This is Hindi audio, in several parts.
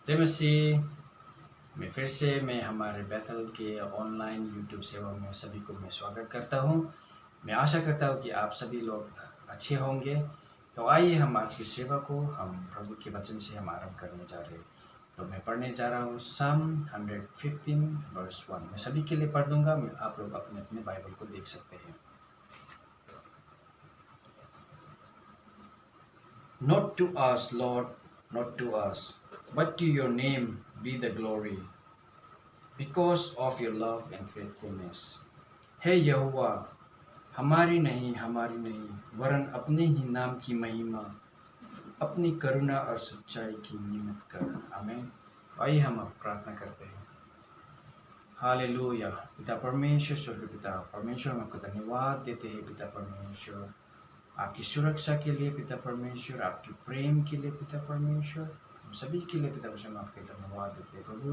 जय मसीह। फिर से मैं हमारे बैतल के ऑनलाइन यूट्यूब सेवा में सभी को मैं स्वागत करता हूँ। मैं आशा करता हूँ कि आप सभी लोग अच्छे होंगे। तो आइए हम आज की सेवा को हम प्रभु के वचन से हम आरंभ करने जा रहे हैं। तो मैं पढ़ने जा रहा हूँ Psalm 115 वर्स 1। मैं सभी के लिए पढ़ दूंगा। आप लोग अपने अपने बाइबल को देख सकते हैं। Not to us, Lord, not to us, but to your name be the glory, because of your love and faithfulness. हे यहोवा, हमारी नहीं वरन अपने ही नाम की महिमा, अपनी करुणा और सच्चाई की निमित्त कर। आमीन। आइए हम अब प्रार्थना करते हैं। हालेलुया। पिता परमेश्वर, स्वर्गीय पिता परमेश्वर, हम आपको धन्यवाद देते हैं पिता परमेश्वर, आपकी सुरक्षा के लिए पिता परमेश्वर, आपके प्रेम के लिए पिता परमेश्वर, हम सभी के लिए पिता परमेश्वर हम आपके धन्यवाद देते हैं। प्रभु,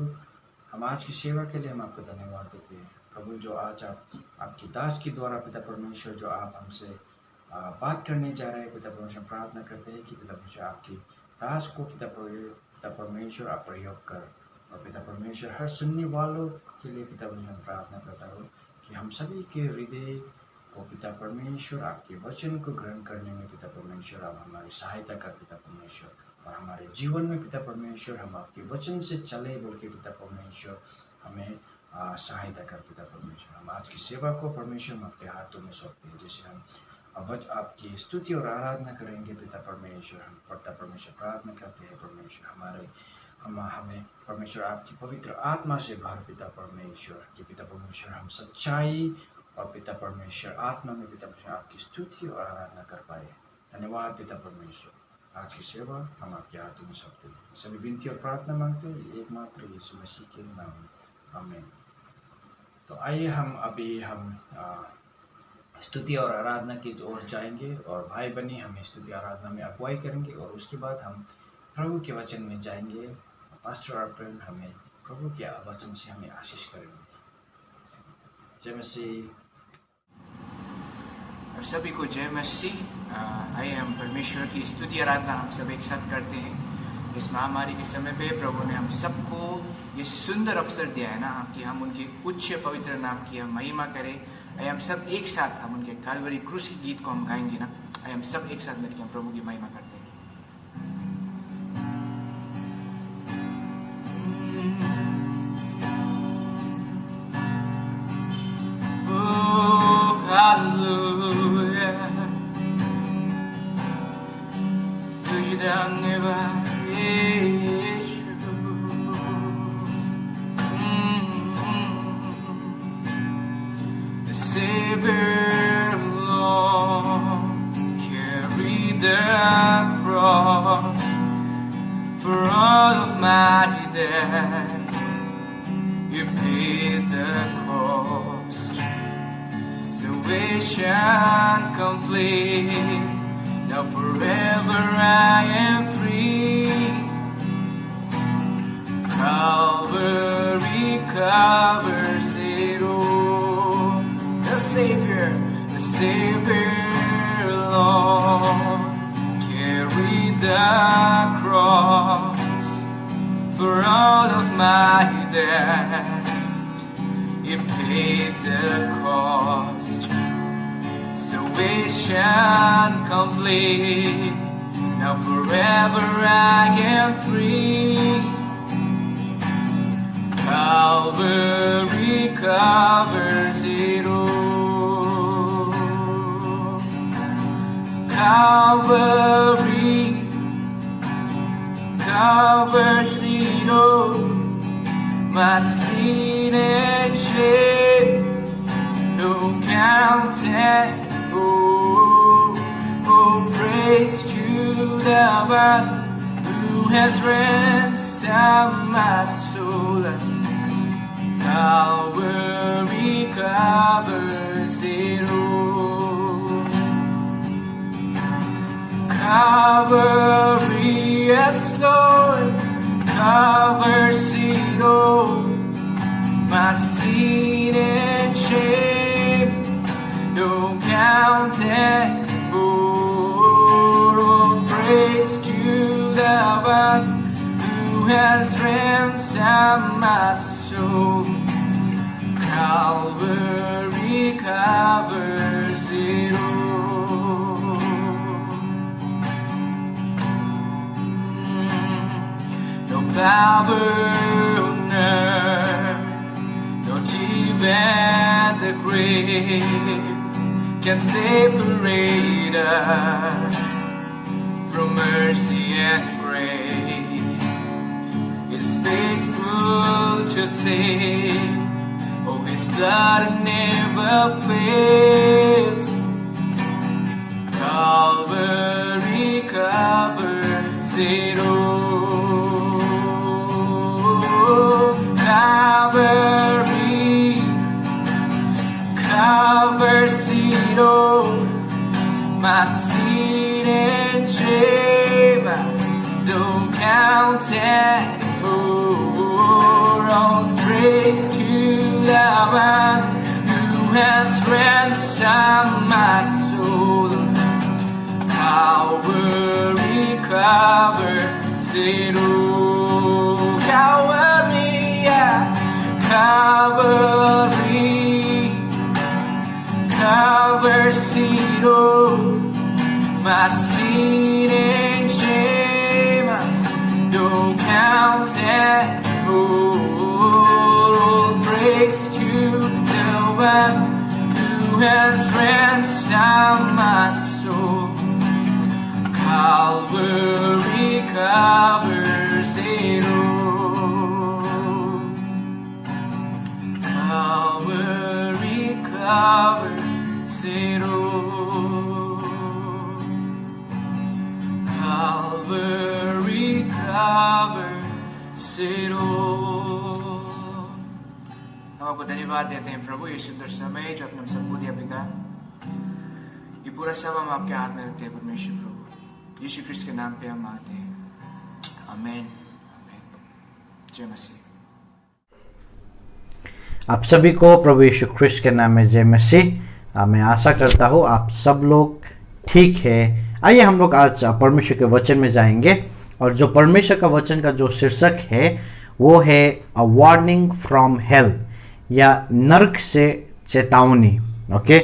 हम आज की सेवा के लिए हम आपको धन्यवाद देते हैं। प्रभु, जो आज आपकी दास के द्वारा पिता परमेश्वर जो आप हमसे बात करने जा रहे हैं पिता परमेश्वर, प्रार्थना करते हैं कि पिता परमेश्वर आपकी दास को पिता परमेश्वर आप प्रयोग कर, और पिता परमेश्वर हर सुनने वालों के लिए पिता परमेश्वर प्रार्थना करता हूँ कि हम सभी के हृदय को पिता परमेश्वर आपके वचन को ग्रहण करने में पिता परमेश्वर आप हमारी सहायता कर पिता परमेश्वर, और हमारे जीवन में पिता परमेश्वर हम आपके वचन से चले बोल के पिता परमेश्वर हमें सहायता कर पिता परमेश्वर। हम आज की सेवा को परमेश्वर हम आपके हाथों में सौंपते हैं। जैसे हम आपकी स्तुति और आराधना करेंगे पिता परमेश्वर, हम पिता परमेश्वर प्रार्थना करते हैं परमेश्वर हमें परमेश्वर आपकी पवित्र आत्मा से भर पिता परमेश्वर, कि पिता परमेश्वर हम सच्चाई और पिता परमेश्वर आत्मा में पिता परमेश्वर आपकी स्तुति और आराधना कर पाए। धन्यवाद पिता परमेश्वर। आज की सेवा हम आपके हाथों में सौंपते हैं। सभी विनती और प्रार्थना मांगते हैं एकमात्र यीशु मसीह के नाम में, आमीन। तो आइए हम स्तुति और आराधना की ओर जाएंगे, और भाई बहनी हमें स्तुति आराधना में अगुवाई करेंगे, और उसके बाद हम प्रभु के वचन में जाएंगे। पास्टर अर्पण हमें प्रभु के वचन से हमें आशीष करेंगे। जय मसीह। सभी को जय मसीह। आइए हम परमेश्वर की स्तुति आराधना हम सब एक साथ करते हैं। इस महामारी के समय पे प्रभु ने हम सबको ये सुंदर अवसर दिया है ना, कि हम उनके उच्च पवित्र नाम की हम महिमा करें। आइए हम सब एक साथ हम उनके कालवरी क्रूस के गीत को हम गाएंगे ना। आइए हम सब एक साथ मिलकर हम प्रभु की महिमा करते हैं। You paid the cost, salvation complete. Now forever I am free. Calvary covers it all. The Savior, Lord, carried the cross for all of my debt. You paid the cost, salvation complete. Now forever I am free. Calvary covers it all. Calvary covers it all. My sin and shame, no counted. Oh, praise to the one who has ransomed my soul. Calvary covers it all. Calvary, yes Lord, covers it all. My sin and shame, no counted. Oh, praise to the one who has ransomed my soul. Calvary covers it all. No power on earth, not even the grave, can separate us from mercy and grace. It's faithful to save. Oh, His blood never fails. Calvary covers it all. Calvary covers it all. My sin and shame don't count anymore. All praise to the one who has ransomed my soul. Calvary covers it all. Calvary, yeah. Calvary covers it all. My sin and shame don't count anymore. All praise to the one who has ransomed my soul. Calvary covers it all. Calvary covers it all. Calvary covers it all. हम आपको धन्यवाद देते हैं प्रभु ये सुंदर समय जो आपने हम सबको दिया पिता। ये पूरा सब हम आपके हाथ में रखते हैं परमेश्वर प्रभु। यीशु ख्रिस्त के नाम पे हम मांगते हैं, आमीन आमीन। जय मसीह। आप सभी को प्रभु यीशु ख्रिस्त के नाम में जय मसीह। मैं आशा करता हूँ आप सब लोग ठीक है। आइए हम लोग आज परमेश्वर के वचन में जाएंगे, और जो परमेश्वर का वचन का जो शीर्षक है वो है अ वार्निंग फ्रॉम हेल, या नरक से चेतावनी। ओके,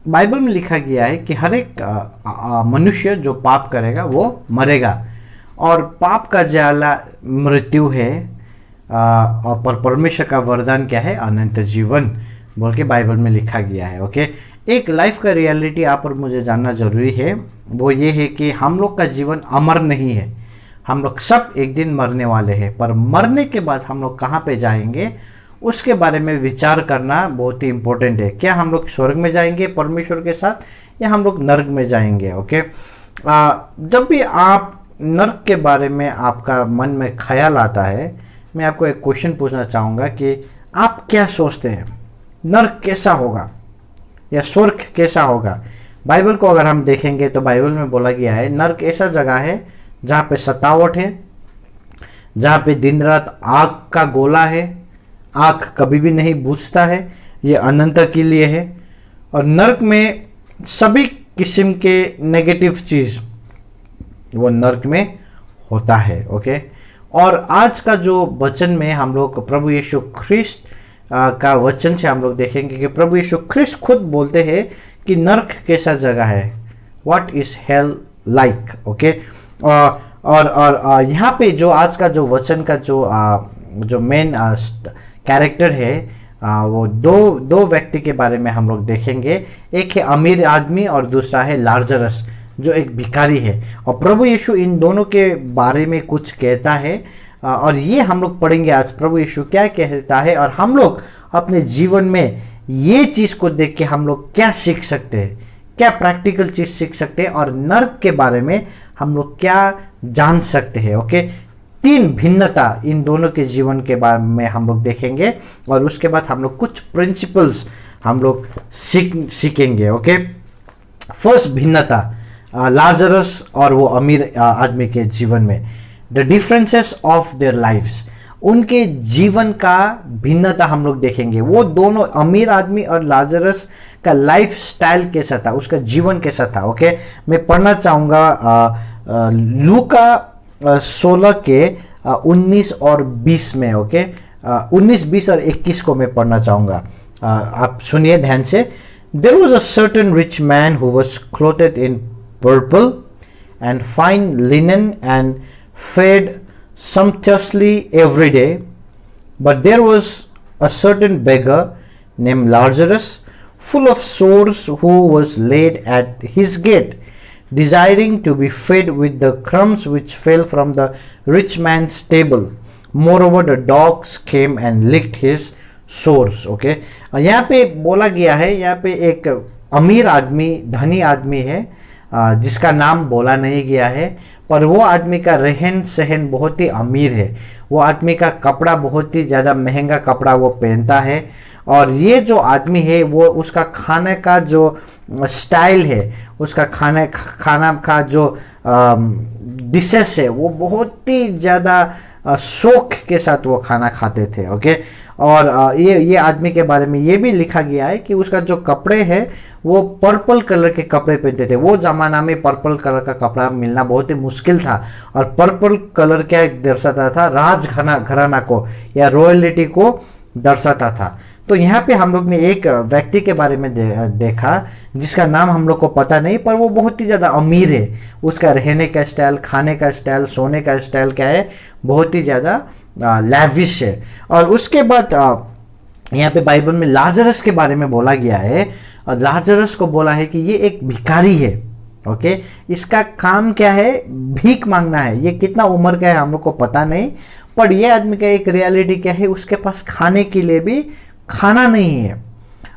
बाइबल में लिखा गया है कि हर एक मनुष्य जो पाप करेगा वो मरेगा, और पाप का ज्वाला मृत्यु है, और पर परमेश्वर का वरदान क्या है? अनंत जीवन बोल के बाइबल में लिखा गया है। ओके, एक लाइफ का रियलिटी आप और मुझे जानना जरूरी है, वो ये है कि हम लोग का जीवन अमर नहीं है। हम लोग सब एक दिन मरने वाले हैं, पर मरने के बाद हम लोग कहाँ पे जाएंगे उसके बारे में विचार करना बहुत ही इम्पोर्टेंट है। क्या हम लोग स्वर्ग में जाएंगे परमेश्वर के साथ, या हम लोग नर्क में जाएंगे? ओके, जब भी आप नर्क के बारे में आपका मन में ख्याल आता है, मैं आपको एक क्वेश्चन पूछना चाहूँगा कि आप क्या सोचते हैं, नर्क कैसा होगा या स्वर्ग कैसा होगा? बाइबल को अगर हम देखेंगे तो बाइबल में बोला गया है नर्क ऐसा जगह है जहाँ पे सतावट है, जहाँ पे दिन रात आग का गोला है, आग कभी भी नहीं बुझता है, ये अनंत के लिए है। और नर्क में सभी किस्म के नेगेटिव चीज़ वो नर्क में होता है। ओके, और आज का जो वचन में हम लोग प्रभु यीशु ख्रिस्त का वचन से हम लोग देखेंगे कि प्रभु यीशु ख्रिस्त खुद बोलते हैं कि नर्क कैसा जगह है, what is hell like. Okay, और यहाँ पे जो आज का जो वचन का जो मेन कैरेक्टर है, वो दो व्यक्ति के बारे में हम लोग देखेंगे। एक है अमीर आदमी और दूसरा है लाजरस जो एक भिखारी है। और प्रभु यीशु इन दोनों के बारे में कुछ कहता है, और ये हम लोग पढ़ेंगे आज प्रभु यीशु क्या कहता है, और हम लोग अपने जीवन में ये चीज़ को देख के हम लोग क्या सीख सकते हैं, क्या प्रैक्टिकल चीज़ सीख सकते हैं, और नर्क के बारे में हम लोग क्या जान सकते हैं। ओके, 3 भिन्नता इन दोनों के जीवन के बारे में हम लोग देखेंगे, और उसके बाद हम लोग कुछ प्रिंसिपल्स हम लोग सीखेंगे। ओके, फर्स्ट भिन्नता लाजरस और वो अमीर आदमी के जीवन में, the differences of their lifes, उनके जीवन का भिन्नता हम लोग देखेंगे। वो दोनों अमीर आदमी और लाजरस का लाइफ स्टाइल कैसा था, उसका जीवन कैसा था। ओके, मैं पढ़ना चाहूँगा लूका 16 के 19 और 20 में, ओके 19, 20 और 21 को मैं पढ़ना चाहूँगा। आप सुनिए ध्यान से। There was a certain rich man who was clothed in purple and fine linen and fed sumptuously every day. But there was a certain beggar named Lazarus, full of sores, who was laid at his gate, desiring to be fed with the crumbs which fell from the rich man's table. Moreover, the dogs came and licked his source. Okay, यहाँ पे बोला गया है, यहाँ पे एक अमीर आदमी, धनी आदमी है जिसका नाम बोला नहीं गया है, पर वो आदमी का रहन सहन बहुत ही अमीर है। वो आदमी का कपड़ा बहुत ही ज़्यादा महंगा कपड़ा वो पहनता है, और ये जो आदमी है वो उसका खाने का जो स्टाइल है, उसका खाना का जो डिशेस है वो बहुत ही ज़्यादा शौक के साथ वो खाना खाते थे। ओके, और ये आदमी के बारे में ये भी लिखा गया है कि उसका जो कपड़े हैं वो पर्पल कलर के कपड़े पहनते थे। वो ज़माना में पर्पल कलर का कपड़ा मिलना बहुत ही मुश्किल था, और पर्पल कलर क्या दर्शाता था? घराना को या रॉयलिटी को दर्शाता था। तो यहाँ पे हम लोग ने एक व्यक्ति के बारे में देखा जिसका नाम हम लोग को पता नहीं, पर वो बहुत ही ज़्यादा अमीर है। उसका रहने का स्टाइल, खाने का स्टाइल, सोने का स्टाइल क्या है? बहुत ही ज़्यादा लैविश है। और उसके बाद यहाँ पे बाइबल में लाजरस के बारे में बोला गया है, और लाजरस को बोला है कि ये एक भिखारी है। ओके, इसका काम क्या है? भीख मांगना है। ये कितना उम्र का है हम लोग को पता नहीं, पर ये आदमी का एक रियलिटी क्या है? उसके पास खाने के लिए भी खाना नहीं है,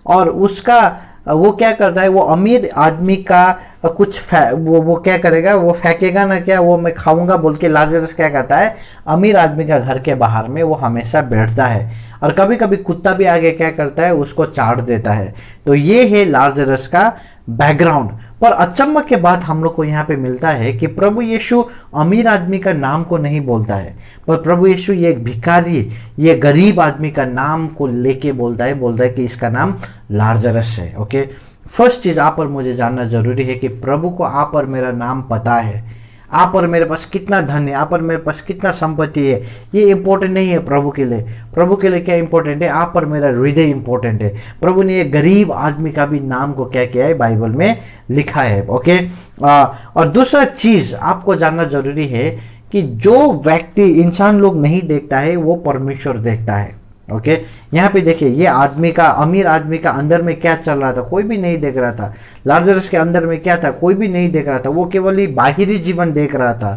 और उसका वो क्या करता है? वो अमीर आदमी का कुछ वो क्या करेगा? वो फेंकेगा ना क्या? वो मैं खाऊंगा बोल के लाजरस क्या करता है? अमीर आदमी का घर के बाहर में वो हमेशा बैठता है, और कभी कभी कुत्ता भी आगे क्या करता है? उसको चाट देता है। तो ये है लाजरस का बैकग्राउंड। पर अचम्म के बाद हम लोग को यहाँ पे मिलता है कि प्रभु यीशु अमीर आदमी का नाम को नहीं बोलता है, पर प्रभु यीशु ये एक भिखारी, ये गरीब आदमी का नाम को लेके बोलता है कि इसका नाम लाजरस है। ओके, फर्स्ट चीज आप और मुझे जानना जरूरी है कि प्रभु को आप और मेरा नाम पता है। आप और मेरे पास कितना धन है, आप और मेरे पास कितना संपत्ति है, ये इंपॉर्टेंट नहीं है प्रभु के लिए। प्रभु के लिए क्या इंपॉर्टेंट है? आप और मेरा हृदय इंपॉर्टेंट है। प्रभु ने ये गरीब आदमी का भी नाम को क्या किया है? बाइबल में लिखा है। ओके, और दूसरा चीज आपको जानना जरूरी है कि जो व्यक्ति इंसान लोग नहीं देखता है वो परमेश्वर देखता है। ओके, यहाँ पे देखिए, ये आदमी का, अमीर आदमी का अंदर में क्या चल रहा था? कोई भी नहीं देख रहा था। लाजरस के अंदर में क्या था? कोई भी नहीं देख रहा था। वो केवल ही बाहरी जीवन देख रहा था,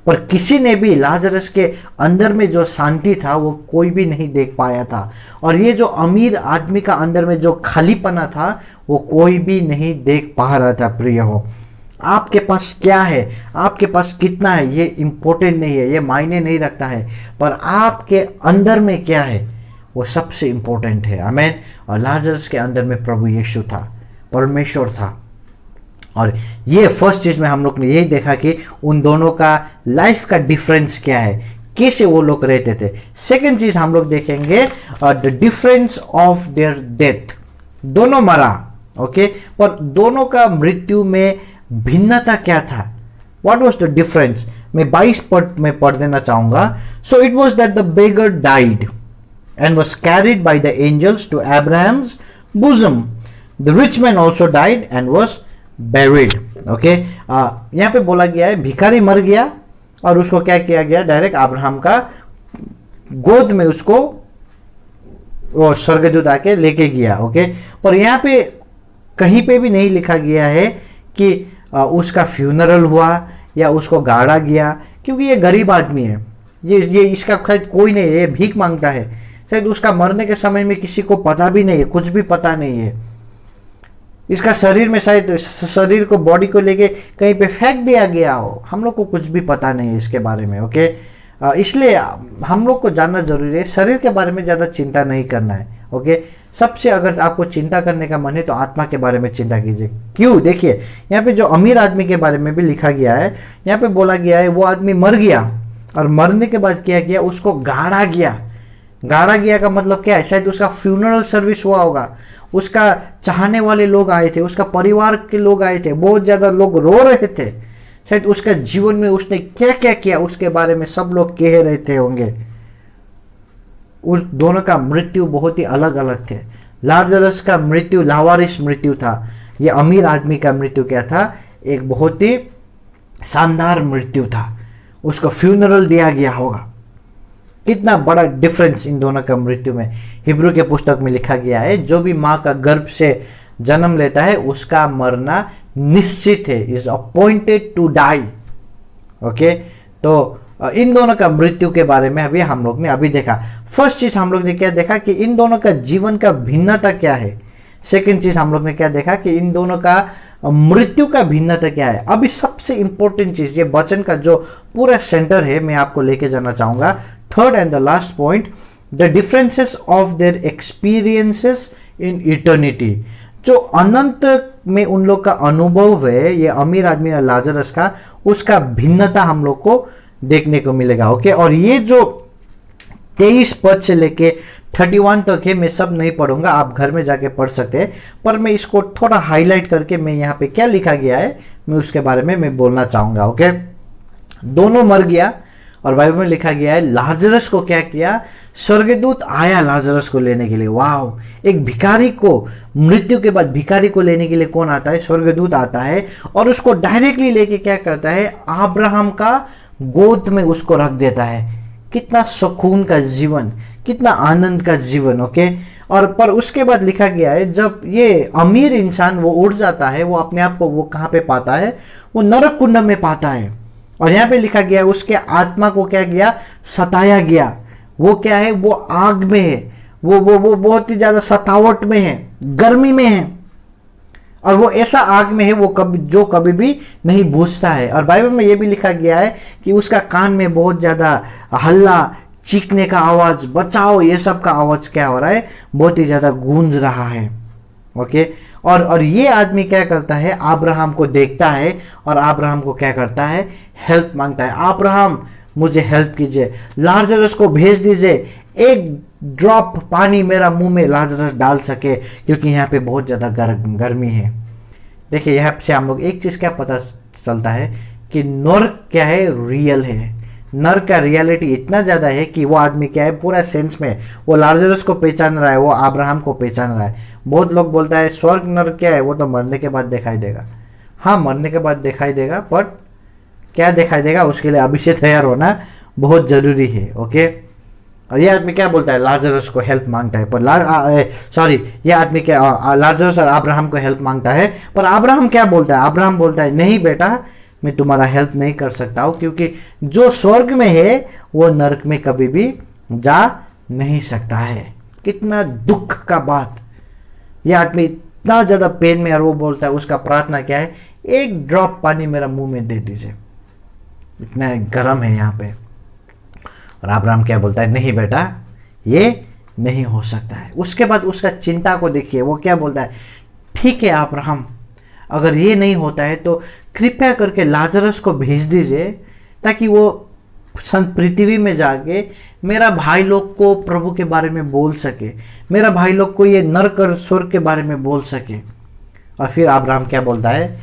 पर किसी ने भी लाजरस के अंदर में जो शांति था वो कोई भी नहीं देख पाया था। और ये जो अमीर आदमी का अंदर में जो खालीपना था वो कोई भी नहीं देख पा रहा था। प्रिय हो, आपके पास क्या है, आपके पास कितना है, ये इंपॉर्टेंट नहीं है, ये मायने नहीं रखता है, पर आपके अंदर में क्या है वो सबसे इंपॉर्टेंट है। आमीन। और लाजरस के अंदर में प्रभु यीशु था, परमेश्वर था। और ये फर्स्ट चीज में हम लोग ने यही देखा कि उन दोनों का लाइफ का डिफरेंस क्या है, कैसे वो लोग रहते थे। सेकंड चीज हम लोग देखेंगे the difference of their death. दोनों मरा, ओके, पर दोनों का मृत्यु में भिन्नता क्या था? What was the difference? मैं 22 पद में पढ़ देना चाहूंगा। So it was that the beggar died and was carried by the angels to Abraham's bosom. The rich man also died and was buried. Okay, यहाँ पे बोला गया है भिखारी मर गया और उसको क्या किया गया? डायरेक्ट अब्राहम का गोद में उसको वो स्वर्गदूत आके लेके गया। ओके, पर यहाँ पे कहीं पे भी नहीं लिखा गया है कि उसका फ्यूनरल हुआ या उसको गाड़ा गया, क्योंकि ये गरीब आदमी है। ये इसका खैर कोई नहीं है, ये भीख मांगता है। शायद उसका मरने के समय में किसी को पता भी नहीं है, कुछ भी पता नहीं है। इसका शरीर में शायद शरीर को, बॉडी को लेके कहीं पे फेंक दिया गया हो, हम लोग को कुछ भी पता नहीं है इसके बारे में। ओके, इसलिए हम लोग को जानना जरूरी है, शरीर के बारे में ज़्यादा चिंता नहीं करना है। ओके, सबसे अगर आपको चिंता करने का मन है तो आत्मा के बारे में चिंता कीजिए। क्यों? देखिए, यहाँ पे जो अमीर आदमी के बारे में भी लिखा गया है, यहाँ पे बोला गया है वो आदमी मर गया, और मरने के बाद क्या किया? उसको गाड़ा गया। गाड़ा गया का मतलब क्या है? शायद उसका फ्यूनरल सर्विस हुआ होगा, उसका चाहने वाले लोग आए थे, उसका परिवार के लोग आए थे, बहुत ज़्यादा लोग रो रहे थे। शायद उसका जीवन में उसने क्या क्या किया उसके बारे में सब लोग कह रहे थे होंगे। उन दोनों का मृत्यु बहुत ही अलग अलग थे। लाजरस का मृत्यु लावारिस मृत्यु था। ये अमीर आदमी का मृत्यु क्या था? एक बहुत ही शानदार मृत्यु था। उसको फ्यूनरल दिया गया होगा। कितना बड़ा डिफरेंस इन दोनों का मृत्यु में। हिब्रू के पुस्तक में लिखा गया है, जो भी माँ का गर्भ से जन्म लेता है उसका मरना निश्चित है, is appointed to die. Okay, तो इन दोनों का मृत्यु के बारे में अभी हम लोग ने अभी देखा। फर्स्ट चीज हम लोग ने क्या देखा कि इन दोनों का जीवन का भिन्नता क्या है। सेकंड चीज हम लोग ने क्या देखा कि इन दोनों का मृत्यु का भिन्नता क्या है। अभी सबसे इंपॉर्टेंट चीज, ये वचन का जो पूरा सेंटर है, मैं आपको लेके जाना चाहूंगा। Third and the last point, the differences of their experiences in eternity. जो अनंत में उन लोग का अनुभव है, ये अमीर आदमी और लाजरस का, उसका भिन्नता हम लोग को देखने को मिलेगा। ओके, और ये जो 23 पद से लेके 31 तक है, मैं सब नहीं पढ़ूंगा, आप घर में जाके पढ़ सकते हैं, पर मैं इसको थोड़ा हाईलाइट करके मैं यहाँ पे क्या लिखा गया है मैं उसके बारे में मैं बोलना चाहूंगा। ओके, दोनों मर गया और बाइबल में लिखा गया है लाजरस को क्या किया? स्वर्गदूत आया लाजरस को लेने के लिए। वाव, एक भिखारी को मृत्यु के बाद भिखारी को लेने के लिए कौन आता है? स्वर्गदूत आता है और उसको डायरेक्टली लेके क्या करता है? अब्राहम का गोद में उसको रख देता है। कितना सुकून का जीवन, कितना आनंद का जीवन। ओके, और पर उसके बाद लिखा गया है जब ये अमीर इंसान वो उड़ जाता है, वो अपने आप को वो कहाँ पे पाता है? वो नरक कुंड में पाता है। और यहाँ पे लिखा गया है उसके आत्मा को क्या किया? सताया गया। वो क्या है? वो आग में है, वो बहुत ही ज्यादा सतावट में है, गर्मी में है, और वो ऐसा आग में है वो कभी भी नहीं बुझता है। और बाइबल में ये भी लिखा गया है कि उसका कान में बहुत ज्यादा हल्ला, चीखने का आवाज, बचाओ, ये सब का आवाज क्या हो रहा है? बहुत ही ज्यादा गूंज रहा है। ओके, और ये आदमी क्या करता है? अब्राहम को देखता है और अब्राहम को क्या करता है? हेल्प मांगता है। अब्राहम मुझे हेल्प कीजिए, लाजरस को भेज दीजिए, एक ड्रॉप पानी मेरा मुंह में लाजरस डाल सके, क्योंकि यहाँ पे बहुत ज़्यादा गर्मी है। देखिए, यहाँ से हम लोग एक चीज़ क्या पता चलता है कि नर्क क्या है? रियल है। नर्क का रियलिटी इतना ज़्यादा है कि वो आदमी क्या है? पूरा सेंस में वो लाजरस को पहचान रहा है, वो अब्राहम को पहचान रहा है। बहुत लोग बोलता है स्वर्ग नर्क क्या है? वो तो मरने के बाद दिखाई देगा। हाँ, मरने के बाद दिखाई देगा, बट क्या दिखाई देगा उसके लिए अभी से तैयार होना बहुत ज़रूरी है। ओके, और ये आदमी क्या बोलता है? लाजरस को हेल्प मांगता है, पर ये आदमी क्या लाजरस और अब्राहम को हेल्प मांगता है, पर अब्राहम क्या बोलता है? अब्राहम बोलता है नहीं बेटा, मैं तुम्हारा हेल्प नहीं कर सकता हूँ, क्योंकि जो स्वर्ग में है वो नरक में कभी भी जा नहीं सकता है। कितना दुख का बात। यह आदमी इतना ज़्यादा पेन में, और वो बोलता है उसका प्रार्थना क्या है? एक ड्रॉप पानी मेरा मुंह में दे दीजिए, इतना गर्म है यहाँ पे। और अब्राहम क्या बोलता है? नहीं बेटा, ये नहीं हो सकता है। उसके बाद उसका चिंता को देखिए, वो क्या बोलता है? ठीक है अब्राहम, अगर ये नहीं होता है तो कृपया करके लाजरस को भेज दीजिए, ताकि वो पृथ्वी में जाके मेरा भाई लोग को प्रभु के बारे में बोल सके, मेरा भाई लोग को ये नरक और स्वर्ग के बारे में बोल सके। और फिर अब्राहम क्या बोलता है?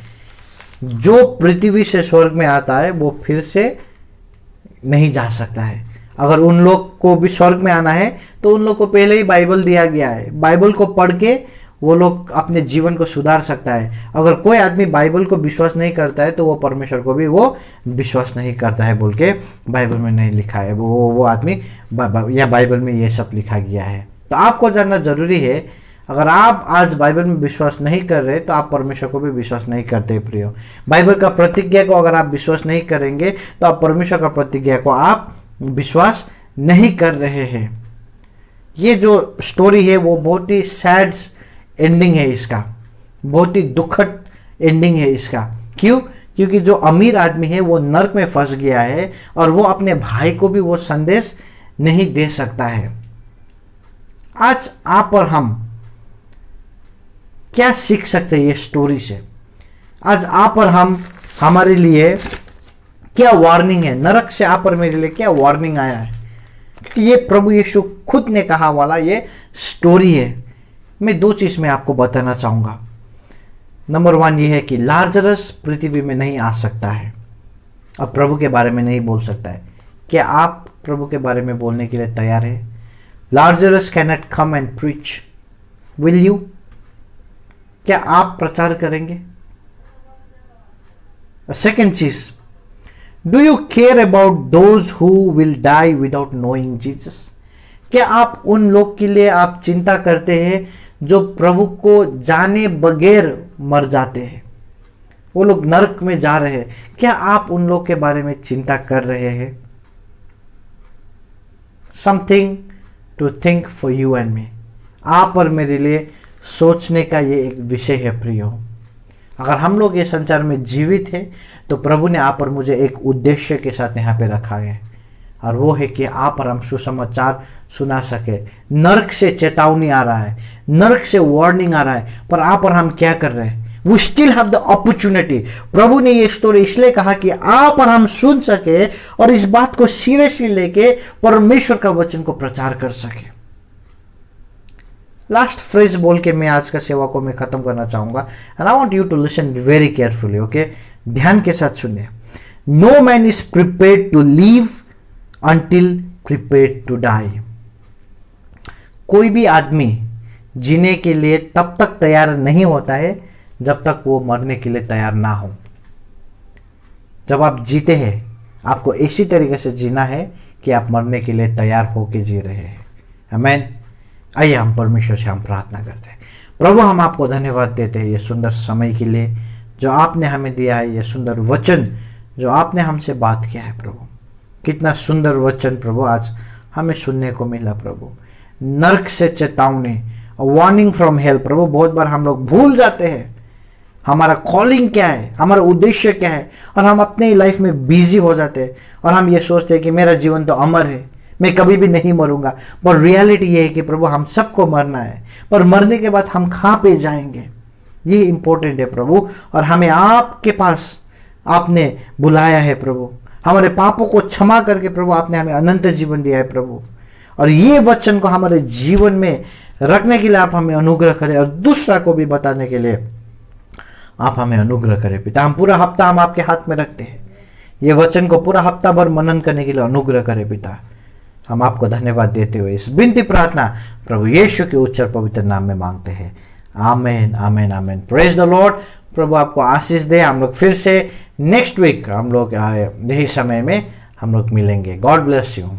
जो पृथ्वी से स्वर्ग में आता है वो फिर से नहीं जा सकता है। अगर उन लोग को भी स्वर्ग में आना है तो उन लोग को पहले ही बाइबल दिया गया है, बाइबल को पढ़ के वो लोग अपने जीवन को सुधार सकता है। अगर कोई आदमी बाइबल को विश्वास नहीं करता है तो वो परमेश्वर को भी वो विश्वास नहीं करता है, बोल के बाइबल में नहीं लिखा है। वो आदमी या बाइबल में ये सब लिखा गया है। तो आपको जानना जरूरी है, अगर आप आज बाइबल में विश्वास नहीं कर रहे तो आप परमेश्वर को भी विश्वास नहीं करते प्रियो। बाइबल का प्रतिज्ञा को अगर आप विश्वास नहीं करेंगे तो आप परमेश्वर का प्रतिज्ञा को आप विश्वास नहीं कर रहे हैं। ये जो स्टोरी है वो बहुत ही सैड एंडिंग है इसका, बहुत ही दुखद एंडिंग है इसका। क्यों? क्योंकि जो अमीर आदमी है वो नरक में फंस गया है और वो अपने भाई को भी वो संदेश नहीं दे सकता है। आज आप और हम क्या सीख सकते हैं ये स्टोरी से? आज आप और हम, हमारे लिए क्या वार्निंग है? नरक से आप और मेरे लिए क्या वार्निंग आया है? क्योंकि ये प्रभु यीशु खुद ने कहा वाला ये स्टोरी है। मैं दो चीज में आपको बताना चाहूंगा। नंबर 1 ये है कि लाजरस पृथ्वी में नहीं आ सकता है। और प्रभु के बारे में नहीं बोल सकता है। क्या आप प्रभु के बारे में बोलने के लिए तैयार है? Lazarus cannot come and preach, will you? क्या आप प्रचार करेंगे? सेकेंड चीज, do you care about those who will die without knowing Jesus? क्या आप उन लोग के लिए आप चिंता करते हैं जो प्रभु को जाने बगैर मर जाते हैं? वो लोग नरक में जा रहे हैं, क्या आप उन लोग के बारे में चिंता कर रहे हैं? Something to think for you and me. आप और मेरे लिए सोचने का ये एक विषय है प्रियो। अगर हम लोग ये संसार में जीवित है तो प्रभु ने आप और मुझे एक उद्देश्य के साथ यहाँ पे रखा है, और वो है कि आप और हम सुसमाचार सुना सके। नरक से चेतावनी आ रहा है, नरक से वार्निंग आ रहा है, पर आप और हम क्या कर रहे हैं? We still have the opportunity. प्रभु ने ये स्टोरी इसलिए कहा कि आप और हम सुन सके और इस बात को सीरियसली लेके परमेश्वर का वचन को प्रचार कर सके। लास्ट फ्रेज बोल के मैं आज का सेवा को मैं खत्म करना चाहूंगा, and I want you to listen very carefully, okay? ध्यान के साथ सुनिए। No man is prepared to live until prepared to die. कोई भी आदमी जीने के लिए तब तक तैयार नहीं होता है जब तक वो मरने के लिए तैयार ना हो। जब आप जीते हैं, आपको इसी तरीके से जीना है कि आप मरने के लिए तैयार होके जी रहे हैं। आमीन। आइए हम परमेश्वर से हम प्रार्थना करते हैं। प्रभु, हम आपको धन्यवाद देते हैं ये सुंदर समय के लिए जो आपने हमें दिया है, ये सुंदर वचन जो आपने हमसे बात किया है। प्रभु, कितना सुंदर वचन प्रभु आज हमें सुनने को मिला। प्रभु, नरक से चेतावनी, वार्निंग फ्रॉम हेल। प्रभु, बहुत बार हम लोग भूल जाते हैं हमारा कॉलिंग क्या है, हमारा उद्देश्य क्या है, और हम अपने लाइफ में बिजी हो जाते हैं और हम ये सोचते हैं कि मेरा जीवन तो अमर है, मैं कभी भी नहीं मरूंगा। पर रियलिटी ये है कि प्रभु, हम सबको मरना है, पर मरने के बाद हम कहाँ पे जाएंगे, ये इंपॉर्टेंट है प्रभु। और हमें आपके पास आपने बुलाया है प्रभु, हमारे पापों को क्षमा करके प्रभु आपने हमें अनंत जीवन दिया है प्रभु। और ये वचन को हमारे जीवन में रखने के लिए आप हमें अनुग्रह करें, और दूसरा को भी बताने के लिए आप हमें अनुग्रह करें पिता। हम पूरा हफ्ता हम आपके हाथ में रखते हैं, ये वचन को पूरा हफ्ता भर मनन करने के लिए अनुग्रह करें पिता। हम आपको धन्यवाद देते हुए इस विनती प्रार्थना प्रभु यीशु के उच्च और पवित्र नाम में मांगते हैं। Amen, amen, amen. Praise the lord. प्रभु आपको आशीष दे। हम लोग फिर से नेक्स्ट वीक हम लोग यही समय में हम लोग मिलेंगे। God bless you.